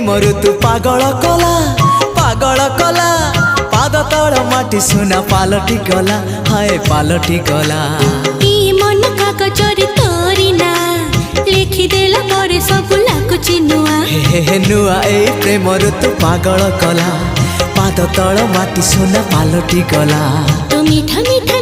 प्रेम ऋतु पागल कला पाद तल माटी सुना पालटी गला हाय पालटी गला मन कागजरे तोरी ना लिखिदेला पर सब लाଗୁଛି नुआ हे नुआ ए प्रेम ऋतु पागल कला पाद तल माटी सुना पालटी गला तो मीठा मीठा